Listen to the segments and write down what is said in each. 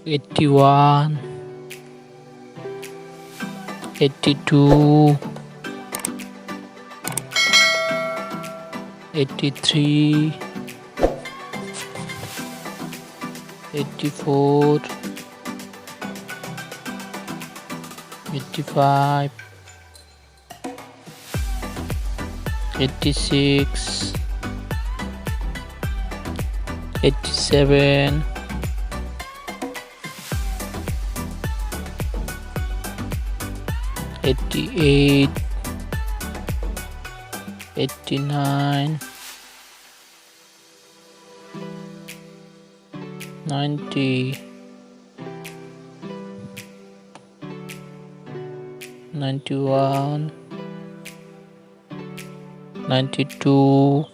81, 82, 83, 84, 85, 86, 87, 88, 89, 90, 91, 92,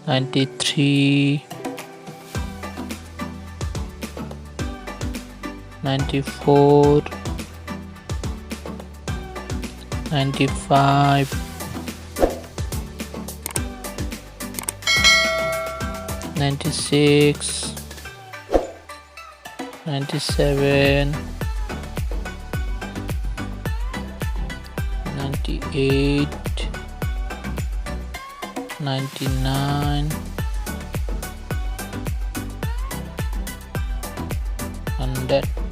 93, 94, 95, 96, 97, 98, 99, 100.